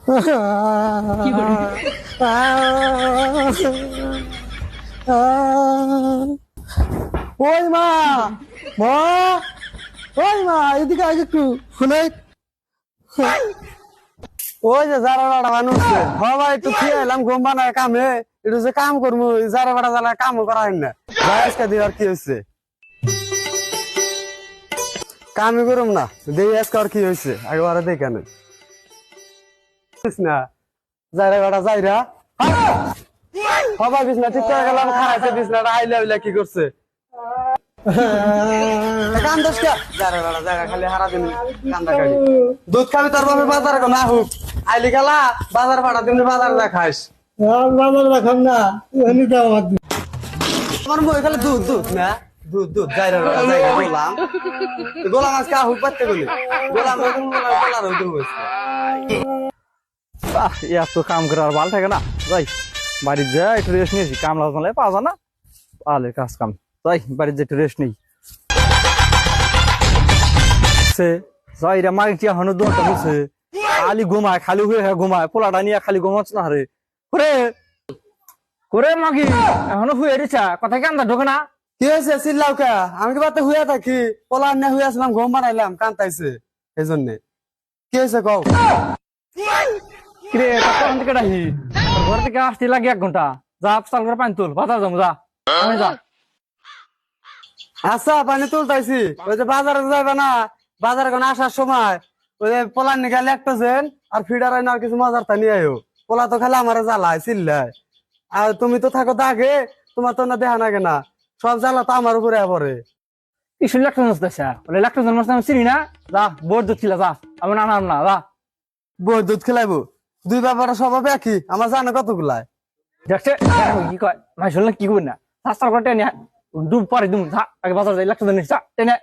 ওই মা মা ওই মা এদিকে আগে একটু শুনে ওই যে যারা বাড়া মানুষ বাবা একটু খেয়ে এলাম ঘুম বানায় কামে একটু যে কাম করবো যারা বাড়া জ্বালা কামও করা হয় না আজকে দিয়ে আর কি হয়েছে কামই করুম না দেখি আজকে আর কি হয়েছে একবারে দেখে নেই না যাইরা বাড়া যাইরা বাবা বিছনা ঠিক করে গেলাম খাইছে বিছনাটা আইলা আইলা কি করছে কান্দস কে যারা বাড়া জায়গা খালি হারা দিন কান্দা কাটি দুধ খাবি তোর বাপে বাজার না হোক আইলি গেলা বাজার ভাড়া দিন বাজার যা খাইস বাজার রাখাম না এমনি দাও আমার বই খালি দুধ দুধ না দুধ দুধ যাইরা বাড়া জায়গা গোলাম গোলাম আজকে হুক পাতে গলি গোলাম গোলার হইতে হইছে এত কাম করে আর ভালো থাকে না যাই বাড়ির যা একটু রেস্ট নিয়েছি কামলা মালে পাওয়া যায় না আলে কাজ কাম যাই বাড়ির যে একটু রেস্ট নেই সে যাই রে মাইক টিয়া হনো দোটা বুঝছে খালি ঘুমায় খালি হয়ে ঘুমায় পোলাটা নিয়ে খালি ঘুমাচ্ছে না রে করে করে মাগি এখনো হুয়ে রেছা কথা কেন ঢোকে না কি হয়েছে চিল্লাও কে আমি কি বাতে হুয়ে থাকি পোলা আন্না হুয়ে আসলাম ঘুম বানাইলাম কান্তাইছে এই জন্যে কি হয়েছে কও কিরে কখন থেকে ডাহি ঘর থেকে আসতে লাগে 1 ঘন্টা যা চাল করে পানি তুল বাজার যাবো যা আমি যা আচ্ছা পানি তুলতাইছি ওই যে বাজারে যাবে না বাজারে কোন আসার সময় ওই যে পোলার নিয়ে গেলে একটা জেন আর ফিডার আর কিছু মজার তা নিয়ে আয়ো পোলা তো খালি আমার জ্বালায় চিল্লায় আর তুমি তো থাকো দাগে তোমার তো না দেখা না কেনা সব জ্বালা তো আমার উপরে পড়ে ইসুল লাগতো না বলে লাগতো আমি চিনি না যা বোর দুধ খিলা যা আমি না না যা বই দুধ খেলাইবো দুই ব্যাপারে স্বভাব একই আমার জানে কতগুলায় দেখছে কি কয় ভাই শুনলে কি করবি না রাস্তার করে টেনে ডুব পরে দুম যা আগে বাজার যাই লাগতো যা টেনে